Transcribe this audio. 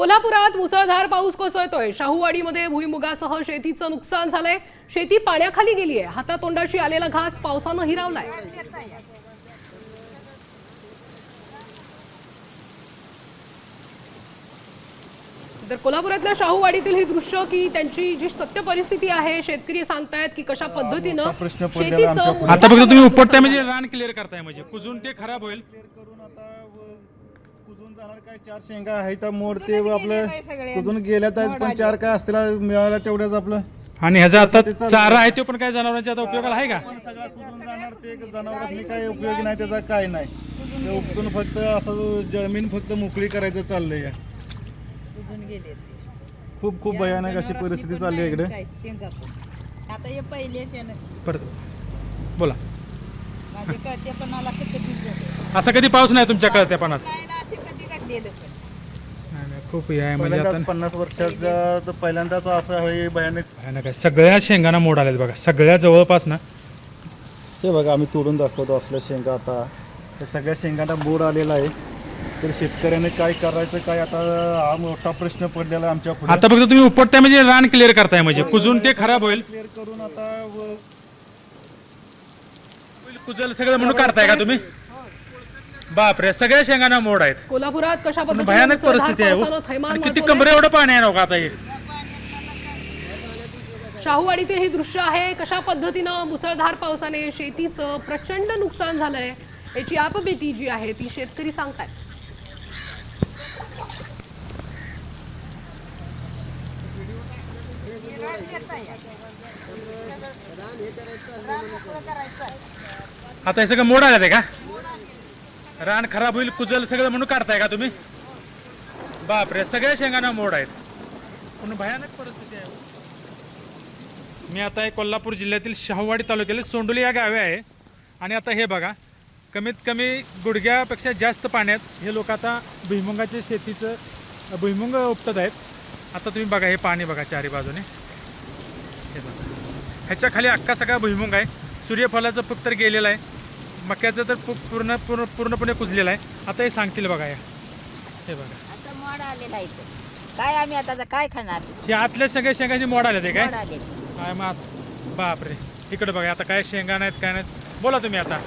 कोल्हापुरात मुसळधार पाऊस कोसळतोय। शाहूवाडीमध्ये भुईमुगासह शेतीचं नुकसान झालंय। शेती पाण्याखाली गेली आहे। हातातोंडाशी आलेला घास पावसानं हिरावलाय। तर कोल्हापुरातल्या शाहूवाडीतील ही दृश्य की त्यांची जी सत्य परिस्थिती आहे, शेतकरी सांगतायत की कशा पद्धतीनं शेतीचं आता फक्त तुम्ही उपटताय म्हणजे रान क्लिअर करताय, म्हणजे कुजून ते खराब होईल। कुजून जाणार काय, चार शेंगा आहे तर मोड ते आपलं कुजून गेल्यात आहेत, पण चार काय असतील मिळाला तेवढ्याच आपलं। आणि ह्याचा आता चारा आहे तो पण काय जनावरांच्या आता उपयोगाला आहे का? सगळा कुजून जाणार, ते जनावरांनी काय उपयोगी नाही, त्याचा काय नाही। ते उपटून फक्त असं जमीन फक्त मोकळी करायचं चाललंय। खूप खूप भयानक अशी परिस्थिती चालली आहे इकडे। आता हे पहिलेच आहे ना, परत बोला। माझे कळते पण मला कधी असा कधी पाऊस नाही तुमच्या कळत्या पानात? नाही ना, असे कधी काढलेलं पण खूप हे आहे म्हणजे पहिल्यांदाच आता 50 वर्षाचा तर पहिल्यांदाच असं आहे भयानक। भयानक आहे। सगळ्या शेंगांना मोड आलेत बघा, सगळ्या जवळपास ना। हे बघा आम्ही तोडून दाखवतो असल्या शेंगा। आता त्या सगळ्या शेंगांना मोड आलेला आहे, तर शेतकऱ्याने काय करायचं काय, आता हा मोठा प्रश्न पडलेला आहे आमच्या पुढे। आता फक्त तुम्ही उपटताय म्हणजे रान क्लिअर करताय, म्हणजे कुजून ते खराब होईल। क्लिअर करून आता कुजल सगळं म्हणून काढताय का तुम्ही? बापरे, सगळ्या शेंगांना मोड आहेत। कोल्हापुरात कशा पद्धतीनं भयानक मुसळधार परिस्थिती आहे हो। पावसानं थैमान आणि किती माजवलंय। कमरे एवढं पाणी आहे नका आता हे। शाहूवाडीतील ही दृश्य आहे, कशा पद्धतीनं मुसळधार पावसाने शेतीचं प्रचंड नुकसान झालंय। याची आपबीती जी आहे ती शेतकरी सांगतात। आता हे सगळं मोड आलं का? रान खराब होईल, कुजल सगळं म्हणून काढताय का तुम्ही? बापरे, सगळ्या शेंगांना मोड आहेत। पण भयानक परिस्थिती आहे। मी आता कोल्हापूर जिल्ह्यातील शाहूवाडी तालुक्यातील सोंडोली या गावी आहे। आणि आता हे बघा, कमीत कमी गुडघ्यापेक्षा जास्त पाण्यात हे लोक आता भुईमुगाच्या शेतीचं भुईमुग उपटत आहेत। आता तुम्ही बघा, हे पाणी बघा चारी बाजूने, हे बघा ह्याच्या खाली अख्खा सगळा भुईमुग आहे। सूर्यफलाचं पीक तर गेलेलं आहे, मक्याचं तर पूर्णपणे कुजलेलं आहे। आता हे सांगतील बघा, या हे बघा आता मोड आलेला आहे इथं. काय आम्ही आता काय खाणार? हे आतल्या सगळ्या शेंगाची मोड आले ते काय? मोड आले. काय मग बापरे, इकडे बघा आता काय शेंगा नाहीत काय नाहीत। बोला तुम्ही आता।